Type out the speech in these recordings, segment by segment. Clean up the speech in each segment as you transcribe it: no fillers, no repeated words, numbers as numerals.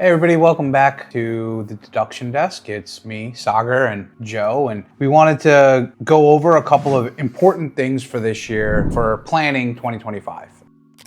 Hey everybody, welcome back to the Deduction Desk. It's me, Sagar, and Joe, and we wanted to go over a couple of important things for this year for planning 2025.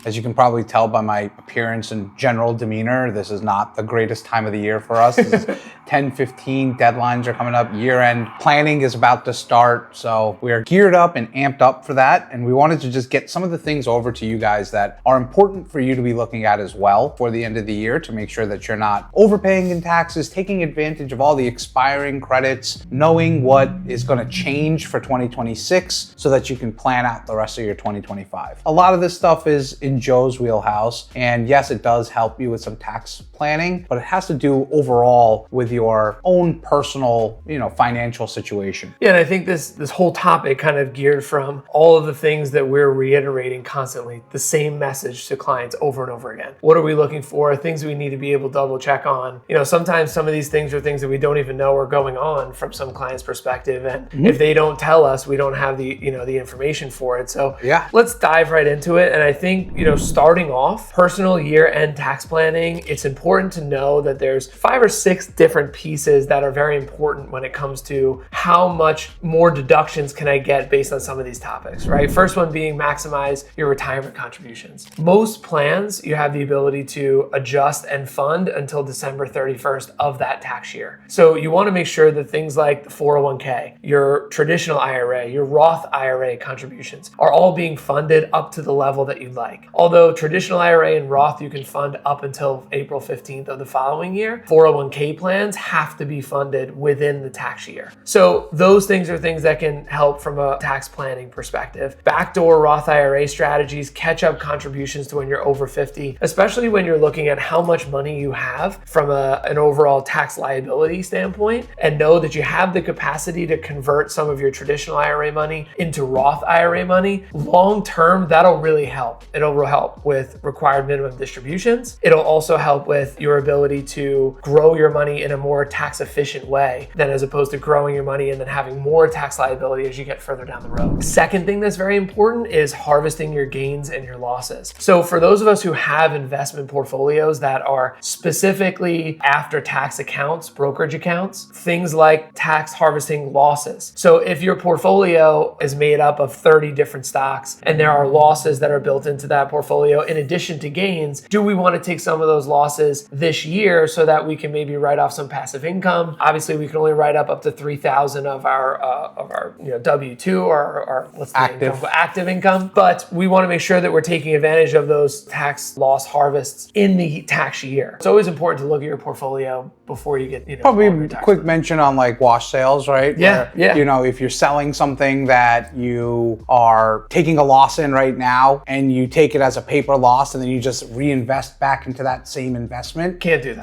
As you can probably tell by my appearance and general demeanor, this is not the greatest time of the year for us. This is 10-15, deadlines are coming up, year-end planning is about to start, so we are geared up and amped up for that, and we wanted to just get some of the things over to you guys that are important for you to be looking at as well for the end of the year to make sure that you're not overpaying in taxes, taking advantage of all the expiring credits, knowing what is going to change for 2026 so that you can plan out the rest of your 2025. A lot of this stuff is in Joe's wheelhouse, and yes, it does help you with some tax planning, but it has to do overall with your own personal, financial situation. Yeah, and I think this whole topic kind of geared from all of the things that we're reiterating constantly, the same message to clients over and over again. What are we looking for? Things we need to be able to double check on. Sometimes some of these things are things that we don't even know are going on from some client's perspective, and if they don't tell us, we don't have the the information for it. So yeah, let's dive right into it. And I think starting off personal year-end tax planning, it's important to know that there's 5 or 6 different pieces that are very important when it comes to how much more deductions can I get based on some of these topics, right? First one being maximize your retirement contributions. Most plans, you have the ability to adjust and fund until December 31st of that tax year. So you want to make sure that things like the 401k, your traditional IRA, your Roth IRA contributions are all being funded up to the level that you'd like. Although traditional IRA and Roth you can fund up until April 15th of the following year, 401k plans have to be funded within the tax year. So those things are things that can help from a tax planning perspective. Backdoor Roth IRA strategies, catch-up contributions to when you're over 50, especially when you're looking at how much money you have from an overall tax liability standpoint, and know that you have the capacity to convert some of your traditional IRA money into Roth IRA money. Long-term, that'll really help. It'll help with required minimum distributions. It'll also help with your ability to grow your money in a more tax efficient way than as opposed to growing your money and then having more tax liability as you get further down the road. Second thing that's very important is harvesting your gains and your losses. So for those of us who have investment portfolios that are specifically after tax accounts, brokerage accounts, things like tax harvesting losses. So if your portfolio is made up of 30 different stocks and there are losses that are built into that portfolio in addition to gains, do we want to take some of those losses this year so that we can maybe write off some passive income? Obviously, we can only write up to $3,000 of our W-2 or what's the active income, but we want to make sure that we're taking advantage of those tax loss harvests in the tax year. It's always important to look at your portfolio before you get probably a quick mention on like wash sales, right? Yeah. If you're selling something that you are taking a loss in right now and you take it as a paper loss and then you just reinvest back into that same investment. Can't do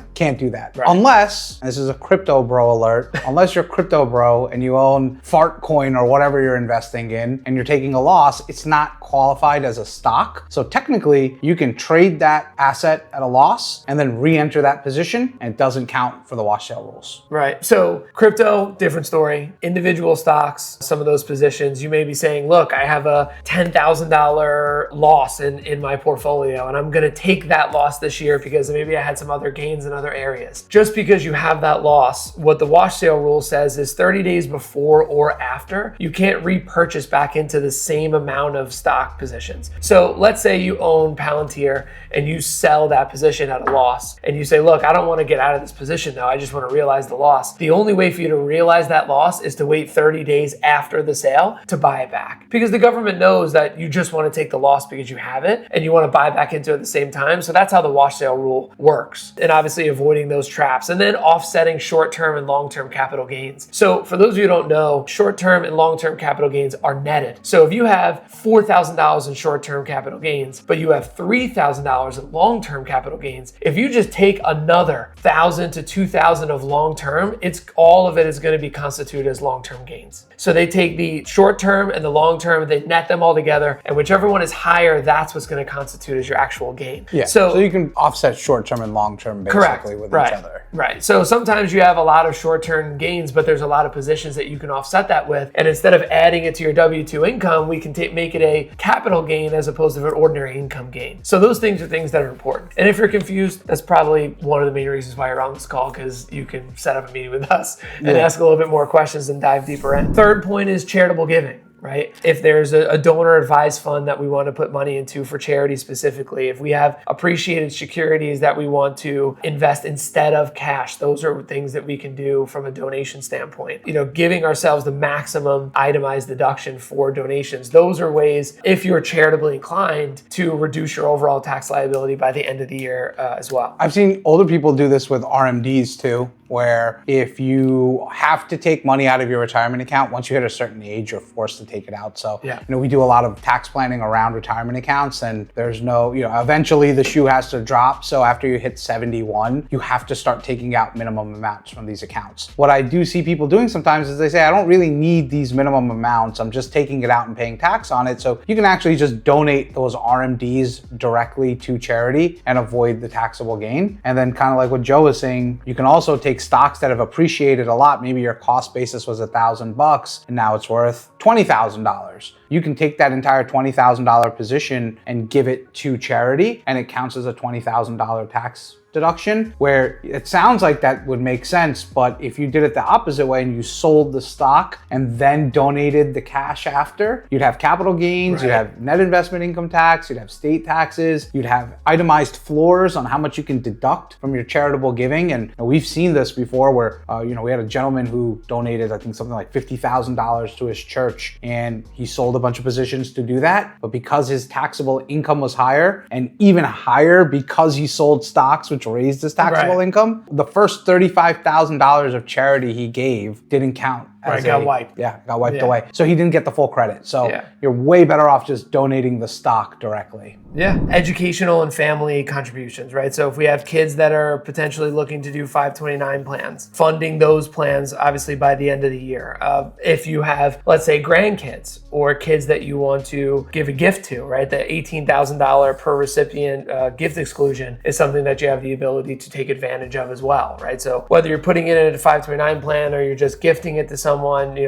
that. Right. Unless, this is a crypto bro alert, unless you're crypto bro and you own fart coin or whatever you're investing in and you're taking a loss, it's not qualified as a stock. So technically you can trade that asset at a loss and then re-enter that position and it doesn't count for the wash sale rules. Right. So crypto, different story. Individual stocks, some of those positions, you may be saying, look, I have a $10,000 loss in my portfolio and I'm going to take that loss this year because maybe I had some other gains in other areas. Just because you have that loss, what the wash sale rule says is 30 days before or after, you can't repurchase back into the same amount of stock positions. So let's say you own Palantir and you sell that position at a loss and you say, look, I don't want to get out of this position now. I just want to realize the loss. The only way for you to realize that loss is to wait 30 days after the sale to buy it back, because the government knows that you just want to take the loss because you have it and you want to buy back into it at the same time. So that's how the wash sale rule works. And obviously avoiding those traps and then offsetting short-term and long-term capital gains. So for those of you who don't know, short-term and long-term capital gains are netted. So if you have $4,000 in short-term capital gains, but you have $3,000 in long-term capital gains, if you just take another $1,000 to $2,000 of long-term, all of it is going to be constituted as long-term gains. So they take the short-term and the long-term, they net them all together, and whichever one is higher, that's what's going to constitute as your actual gain. Yeah. So you can offset short-term and long-term basically with each other. Right. So sometimes you have a lot of short-term gains, but there's a lot of positions that you can offset that with. And instead of adding it to your W-2 income, we can make it a capital gain as opposed to an ordinary income gain. So those things are things that are important. And if you're confused, that's probably one of the main reasons why you're on this call, because you can set up a meeting with us and ask a little bit more questions and dive deeper in. Third point is charitable giving. Right? If there's a donor advised fund that we want to put money into for charity specifically, if we have appreciated securities that we want to invest instead of cash, those are things that we can do from a donation standpoint. Giving ourselves the maximum itemized deduction for donations. Those are ways, if you're charitably inclined, to reduce your overall tax liability by the end of the year as well. I've seen older people do this with RMDs too, where if you have to take money out of your retirement account, once you hit a certain age, you're forced to take it out. So, we do a lot of tax planning around retirement accounts, and there's no, eventually the shoe has to drop. So after you hit 71, you have to start taking out minimum amounts from these accounts. What I do see people doing sometimes is they say, I don't really need these minimum amounts. I'm just taking it out and paying tax on it. So you can actually just donate those RMDs directly to charity and avoid the taxable gain. And then kind of like what Joe was saying, you can also take stocks that have appreciated a lot. Maybe your cost basis was $1,000 and now it's worth $20,000. You can take that entire $20,000 position and give it to charity, and it counts as a $20,000 tax deduction, where it sounds like that would make sense, but if you did it the opposite way and you sold the stock and then donated the cash after, you'd have capital gains, you'd have net investment income tax, you'd have state taxes, you'd have itemized floors on how much you can deduct from your charitable giving. And we've seen this before where, we had a gentleman who donated, I think something like $50,000 to his church, and he sold a bunch of positions to do that. But because his taxable income was higher, and even higher because he sold stocks, which raised his taxable income, the first $35,000 of charity he gave didn't count. Got wiped. Got wiped away. So he didn't get the full credit. So you're way better off just donating the stock directly. Educational and family contributions, right? So if we have kids that are potentially looking to do 529 plans, funding those plans obviously by the end of the year. If you have, let's say, grandkids or kids that you want to give a gift to, right? The $18,000 per recipient gift exclusion is something that you have the ability to take advantage of as well, right? So whether you're putting it in a 529 plan or you're just gifting it to someone,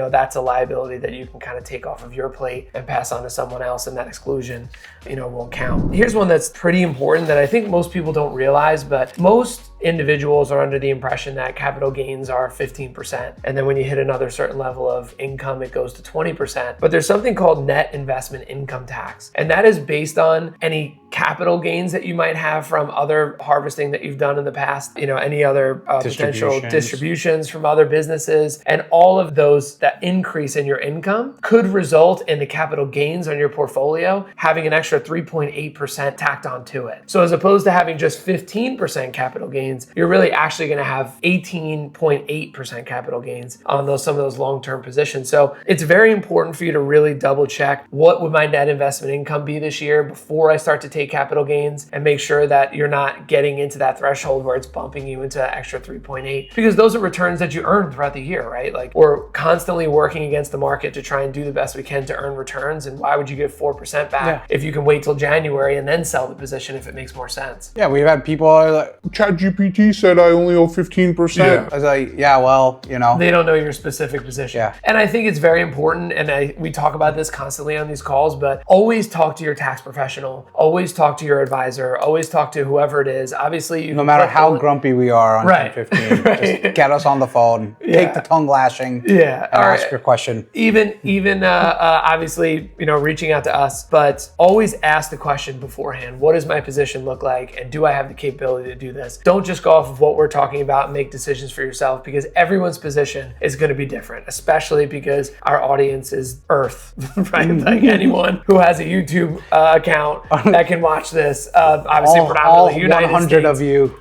that's a liability that you can kind of take off of your plate and pass on to someone else, and that exclusion, won't count. Here's one that's pretty important that I think most people don't realize, but most individuals are under the impression that capital gains are 15%. And then when you hit another certain level of income, it goes to 20%. But there's something called net investment income tax. And that is based on any capital gains that you might have from other harvesting that you've done in the past, any other potential distributions from other businesses. And all of those, that increase in your income could result in the capital gains on your portfolio having an extra 3.8% tacked onto it. So as opposed to having just 15% capital gains, you're really actually going to have 18.8% capital gains on some of those long-term positions. So it's very important for you to really double check, what would my net investment income be this year before I start to take capital gains, and make sure that you're not getting into that threshold where it's bumping you into that extra 3.8, because those are returns that you earn throughout the year, right? Like, we're constantly working against the market to try and do the best we can to earn returns. And why would you get 4% back if you can wait till January and then sell the position if it makes more sense? Yeah, we've had people like, ChatGPT said I only owe 15%. I was like, they don't know your specific position. And I think it's very important, and we talk about this constantly on these calls, but always talk to your tax professional, always talk to your advisor, always talk to whoever it is. Obviously, no matter how grumpy we are on 1015, just get us on the phone, take the tongue lashing, and ask your question. Even obviously, reaching out to us, but always ask the question beforehand. What does my position look like, and do I have the capability to do this? Don't just go off of what we're talking about and make decisions for yourself, because everyone's position is going to be different, especially because our audience is Earth, right? Like anyone who has a YouTube account that can watch this, obviously predominantly United 100 States. of you.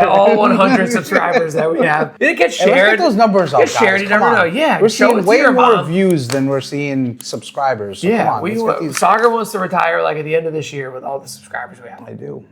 All 100 subscribers that we have. It gets shared. Let's get those numbers up, guys. Shared, you never know. Yeah, we're seeing way more views than we're seeing subscribers. So come on, Sagar wants to retire like at the end of this year with all the subscribers we have. I do.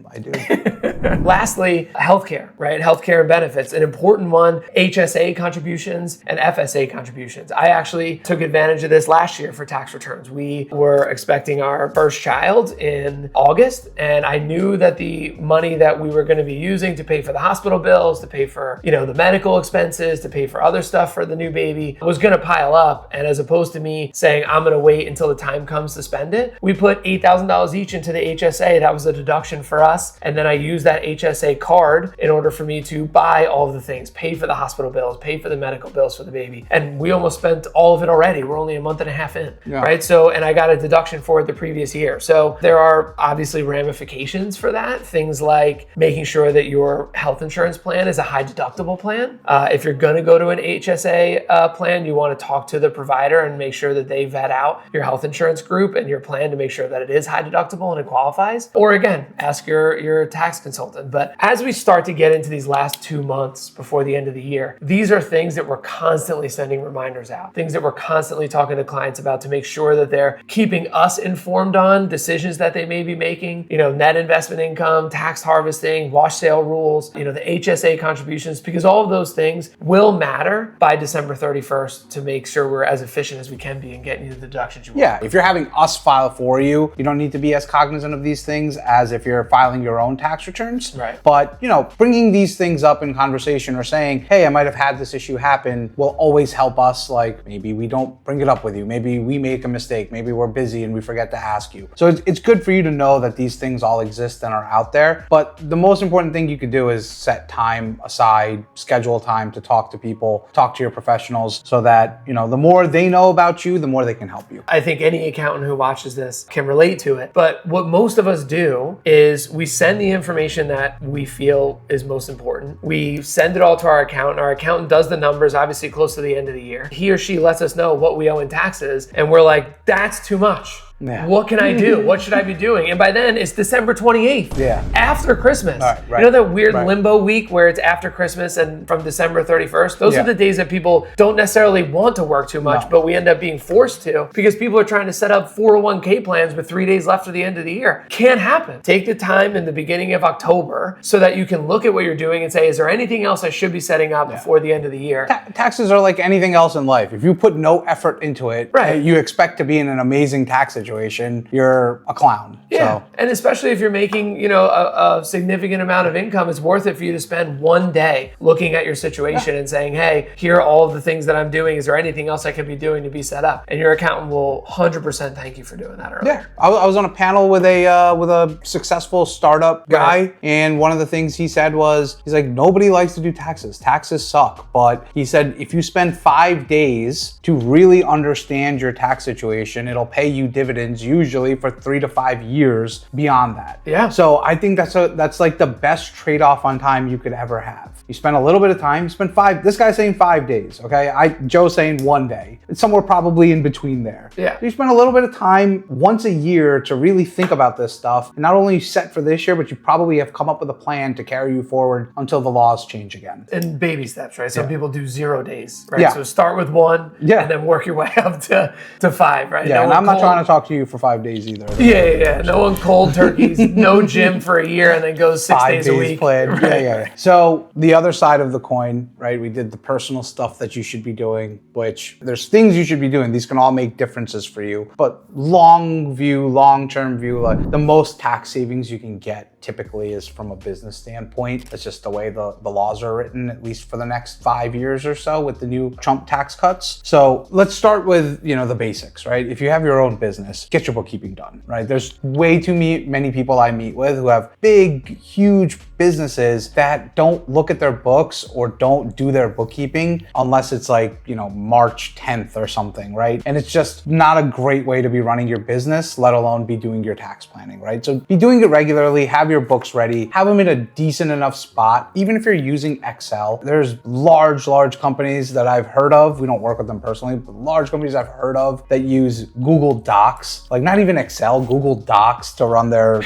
Lastly, healthcare, right? Healthcare and benefits. An important one, HSA contributions and FSA contributions. I actually took advantage of this last year for tax returns. We were expecting our first child in August. August, and I knew that the money that we were going to be using to pay for the hospital bills, to pay for, the medical expenses, to pay for other stuff for the new baby was going to pile up. And as opposed to me saying, I'm going to wait until the time comes to spend it, we put $8,000 each into the HSA. That was a deduction for us. And then I used that HSA card in order for me to buy all of the things, pay for the hospital bills, pay for the medical bills for the baby. And we almost spent all of it already. We're only a month and a half in, right? So, and I got a deduction for it the previous year. So there are obviously ramifications for that. Things like making sure that your health insurance plan is a high deductible plan. If you're going to go to an HSA plan, you want to talk to the provider and make sure that they vet out your health insurance group and your plan to make sure that it is high deductible and it qualifies. Or again, ask your tax consultant. But as we start to get into these last 2 months before the end of the year, these are things that we're constantly sending reminders out, things that we're constantly talking to clients about to make sure that they're keeping us informed on decisions that they may be making, net investment income, tax harvesting, wash sale rules, the HSA contributions, because all of those things will matter by December 31st to make sure we're as efficient as we can be in getting you the deductions you want. Yeah, if you're having us file for you, you don't need to be as cognizant of these things as if you're filing your own tax returns. Right. But, bringing these things up in conversation or saying, hey, I might have had this issue happen will always help us. Like maybe we don't bring it up with you. Maybe we make a mistake. Maybe we're busy and we forget to ask you. So it's good for you to know that these things all exist and are out there. But the most important thing you could do is set time aside, schedule time to talk to people, talk to your professionals so that, the more they know about you, the more they can help you. I think any accountant who watches this can relate to it. But what most of us do is we send the information that we feel is most important. We send it all to our accountant. Our accountant does the numbers, obviously close to the end of the year. He or she lets us know what we owe in taxes. And we're like, that's too much. Yeah. What can I do? What should I be doing? And by then it's December 28th. Yeah. After Christmas. Right. You know that weird limbo week where it's after Christmas and from December 31st? Those are the days that people don't necessarily want to work too much, but we end up being forced to because people are trying to set up 401k plans with 3 days left to the end of the year. Can't happen. Take the time in the beginning of October so that you can look at what you're doing and say, is there anything else I should be setting up before the end of the year? Taxes are like anything else in life. If you put no effort into it, you expect to be in an amazing tax situation, you're a clown. Yeah, So. And especially if you're making, a significant amount of income, it's worth it for you to spend one day looking at your situation and saying, hey, here are all of the things that I'm doing. Is there anything else I could be doing to be set up? And your accountant will 100% thank you for doing that earlier. Yeah, I was on a panel with a successful startup guy, and one of the things he said was, he's like, nobody likes to do taxes. Taxes suck. But he said, if you spend 5 days to really understand your tax situation, it'll pay you dividends usually for 3 to 5 years beyond that. Yeah. So I think that's like the best trade-off on time you could ever have. You spend a little bit of time, you spend this guy's saying 5 days, okay? Joe's saying 1 day. It's somewhere probably in between there. Yeah. So you spend a little bit of time once a year to really think about this stuff. And not only set for this year, but you probably have come up with a plan to carry you forward until the laws change again. In baby steps, right? Some people do 0 days, right? Yeah. So start with 1 and then work your way up to 5, right? Yeah, and I'm not trying to talk to you for 5 days either. Yeah. No one cold turkeys, no gym for a year and then goes 6 days a week. Plan. Right. Yeah. So the other side of the coin, right? We did the personal stuff that you should be doing, which there's things you should be doing. These can all make differences for you. But long-term view, like the most tax savings you can get typically is from a business standpoint. It's just the way the laws are written, at least for the next 5 years or so with the new Trump tax cuts. So let's start with, the basics, right? If you have your own business, get your bookkeeping done, right? There's way too many people I meet with who have big, huge businesses that don't look at their books or don't do their bookkeeping unless it's like, March 10th or something, right? And it's just not a great way to be running your business, let alone be doing your tax planning, right? So be doing it regularly, have your books ready, have them in a decent enough spot. Even if you're using Excel, there's large companies that I've heard of. We don't work with them personally, but large companies I've heard of that use Google Docs, like not even Excel, Google Docs to run their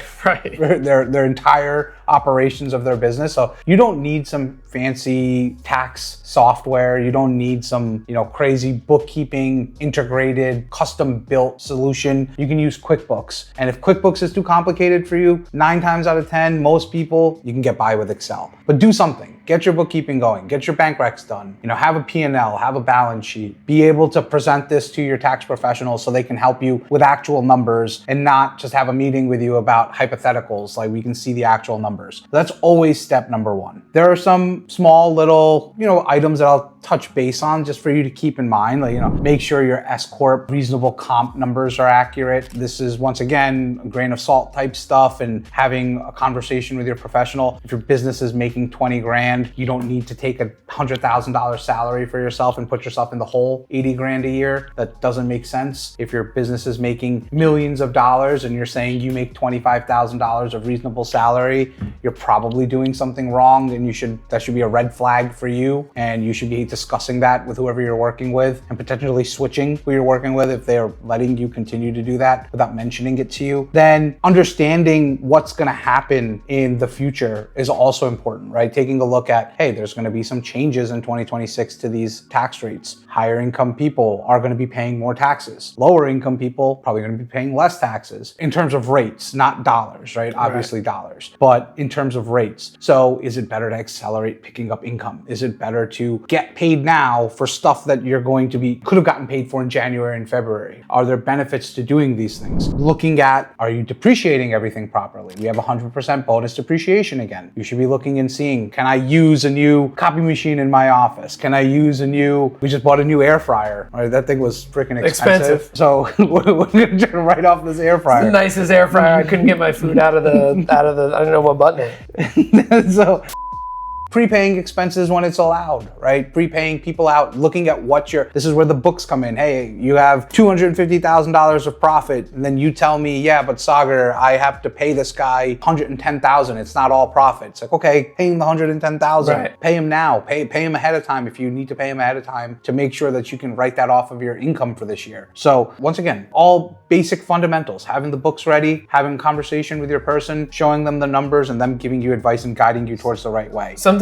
entire operations of their business. So you don't need some fancy tax software. You don't need some, crazy bookkeeping, integrated, custom built solution. You can use QuickBooks. And if QuickBooks is too complicated for you, 9 times out of 10, most people, you can get by with Excel. But do something. Get your bookkeeping going, get your bank recs done, have a P&L, have a balance sheet, be able to present this to your tax professionals so they can help you with actual numbers and not just have a meeting with you about hypotheticals, like we can see the actual numbers. That's always step number 1. There are some small little, items that I'll touch base on just for you to keep in mind, like, make sure your S-Corp reasonable comp numbers are accurate. This is, once again, a grain of salt type stuff, and having a conversation with your professional. If your business is making 20 grand, you don't need to take a $100,000 salary for yourself and put yourself in the hole 80 grand a year. That doesn't make sense. If your business is making millions of dollars and you're saying you make $25,000 of reasonable salary, you're probably doing something wrong, and that should be a red flag for you, and you should be discussing that with whoever you're working with and potentially switching who you're working with if they're letting you continue to do that without mentioning it to you. Then understanding what's going to happen in the future is also important, right? Taking a look at, hey, there's going to be some changes in 2026 to these tax rates. Higher income people are going to be paying more taxes. Lower income people probably going to be paying less taxes in terms of rates, not dollars, right? Obviously dollars, but in terms of rates. So is it better to accelerate picking up income? Is it better to get paid now for stuff that you're could have gotten paid for in January and February? Are there benefits to doing these things? Looking at, are you depreciating everything properly? We have 100% bonus depreciation again. You should be looking and seeing, can I use a new copy machine in my office? Can I use we just bought a new air fryer. Right? That thing was freaking expensive. So we're going to write off this air fryer. It's the nicest air fryer. I couldn't get my food out of the, I don't know what button. So prepaying expenses when it's allowed, right? Prepaying people out, looking at this is where the books come in. Hey, you have $250,000 of profit, and then you tell me, yeah, but Sagar, I have to pay this guy $110,000. It's not all profit. It's like, okay, pay him the $110,000. Right. Pay him now. Pay him ahead of time if you need to pay him ahead of time to make sure that you can write that off of your income for this year. So once again, all basic fundamentals, having the books ready, having a conversation with your person, showing them the numbers, and them giving you advice and guiding you towards the right way. Sometimes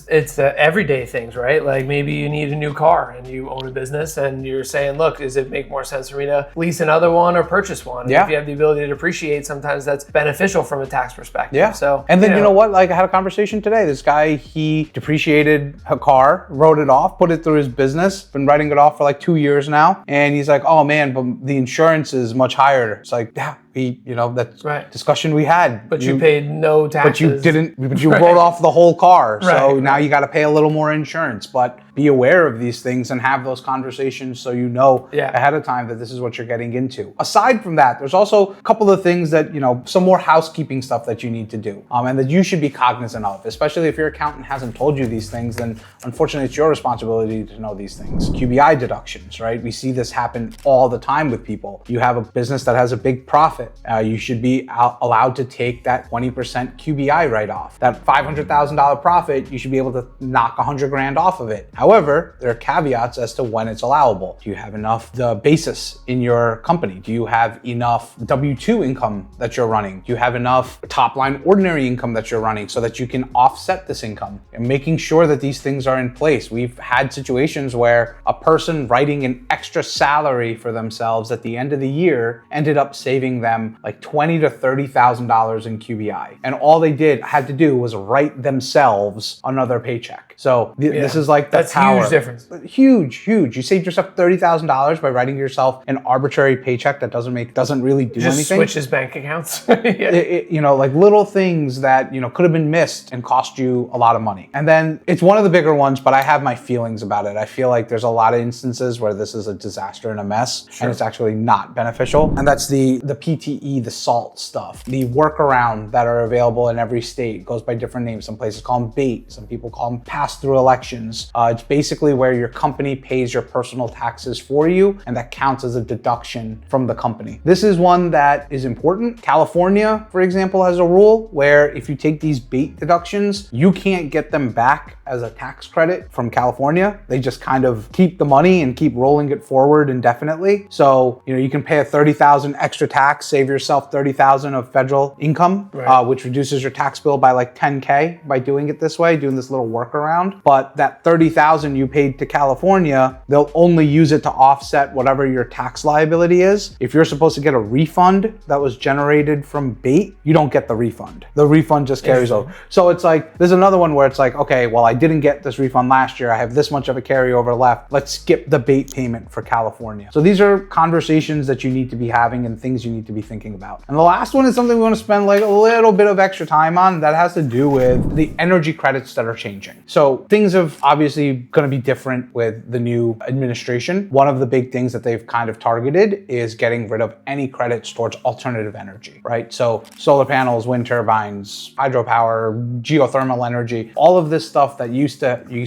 it's the everyday things, right? Like maybe you need a new car and you own a business and you're saying, look, does it make more sense for me to lease another one or purchase one? Yeah. If you have the ability to depreciate, sometimes that's beneficial from a tax perspective. Yeah. So, and then you know what? Like I had a conversation today. This guy, he depreciated a car, wrote it off, put it through his business, been writing it off for like 2 years now. And he's like, oh man, but the insurance is much higher. It's like, yeah. That's right. Discussion we had. But you paid no taxes. But you wrote off the whole car. So now you got to pay a little more insurance. But be aware of these things and have those conversations so you know ahead of time that this is what you're getting into. Aside from that, there's also a couple of things that, some more housekeeping stuff that you need to do and that you should be cognizant of, especially if your accountant hasn't told you these things, then unfortunately it's your responsibility to know these things. QBI deductions, right? We see this happen all the time with people. You have a business that has a big profit. You should be allowed to take that 20% QBI write-off. That $500,000 profit, you should be able to knock 100 grand off of it. However, there are caveats as to when it's allowable. Do you have enough basis in your company? Do you have enough W-2 income that you're running? Do you have enough top-line ordinary income that you're running so that you can offset this income? And making sure that these things are in place. We've had situations where a person writing an extra salary for themselves at the end of the year ended up saving them like $20,000 to $30,000 in QBI. And all they had to do was write themselves another paycheck. So this is like the power. Huge difference. Huge. You saved yourself $30,000 by writing yourself an arbitrary paycheck that doesn't really do anything. Just switches bank accounts. Like little things that, could have been missed and cost you a lot of money. And then it's one of the bigger ones, but I have my feelings about it. I feel like there's a lot of instances where this is a disaster and a mess, and it's actually not beneficial. And that's the PTE, the SALT stuff, the workaround that are available in every state. It goes by different names. Some places call them BAIT. Some people call them pass-through elections. It's basically where your company pays your personal taxes for you, and that counts as a deduction from the company. This is one that is important. California, for example, has a rule where if you take these BAIT deductions, you can't get them back as a tax credit from California. They just kind of keep the money and keep rolling it forward indefinitely. So, you can pay a $30,000 extra tax, save yourself $30,000 of federal income, Right. which reduces your tax bill by like $10K by doing it this way, doing this little workaround. But that $30,000 you paid to California, they'll only use it to offset whatever your tax liability is. If you're supposed to get a refund that was generated from bait, you don't get the refund. The refund just carries over. So it's like, there's another one where it's like, okay, well, I didn't get this refund last year. I have this much of a carryover left. Let's skip the bait payment for California. So these are conversations that you need to be having and things you need to be thinking about. And the last one is something we want to spend like a little bit of extra time on that has to do with the energy credits that are changing. So things have obviously going to be different with the new administration. One of the big things that they've kind of targeted is getting rid of any credits towards alternative energy, right? So solar panels, wind turbines, hydropower, geothermal energy, all of this stuff that you used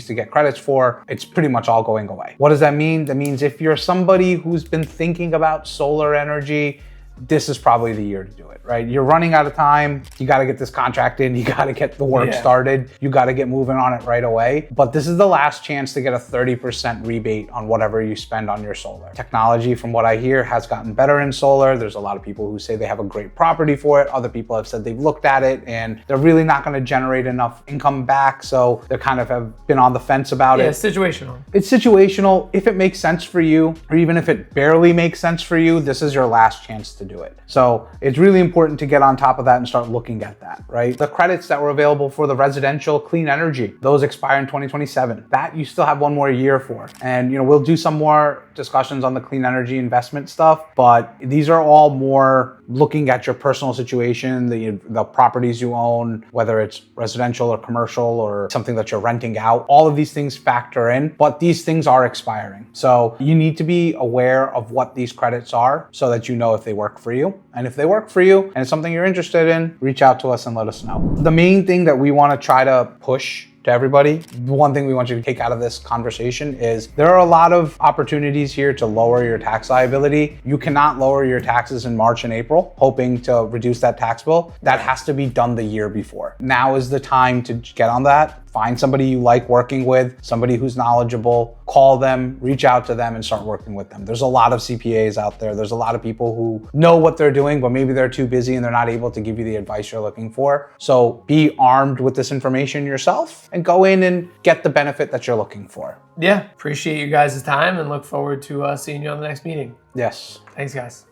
to get credits for, it's pretty much all going away. What does that mean? That means if you're somebody who's been thinking about solar energy, this is probably the year to do it, right? You're running out of time. You got to get this contract in. You got to get the work started. You got to get moving on it right away. But this is the last chance to get a 30% rebate on whatever you spend on your solar. Technology, from what I hear, has gotten better in solar. There's a lot of people who say they have a great property for it. Other people have said they've looked at it and they're really not going to generate enough income back. So they kind of have been on the fence about it. Yeah, it's situational. It's situational. If it makes sense for you, or even if it barely makes sense for you, this is your last chance to do it. So it's really important to get on top of that and start looking at that, right? The credits that were available for the residential clean energy, those expire in 2027. That you still have one more year for. And we'll do some more discussions on the clean energy investment stuff, but these are all more looking at your personal situation, the properties you own, whether it's residential or commercial or something that you're renting out. All of these things factor in, but these things are expiring. So you need to be aware of what these credits are so that you know if they work for you. And if they work for you and it's something you're interested in, reach out to us and let us know. The main thing that we want to try to push to everybody, the one thing we want you to take out of this conversation is there are a lot of opportunities here to lower your tax liability. You cannot lower your taxes in March and April, hoping to reduce that tax bill. That has to be done the year before. Now is the time to get on that. Find somebody you like working with, somebody who's knowledgeable, call them, reach out to them and start working with them. There's a lot of CPAs out there. There's a lot of people who know what they're doing, but maybe they're too busy and they're not able to give you the advice you're looking for. So be armed with this information yourself and go in and get the benefit that you're looking for. Yeah, appreciate you guys' time and look forward to seeing you on the next meeting. Yes. Thanks, guys.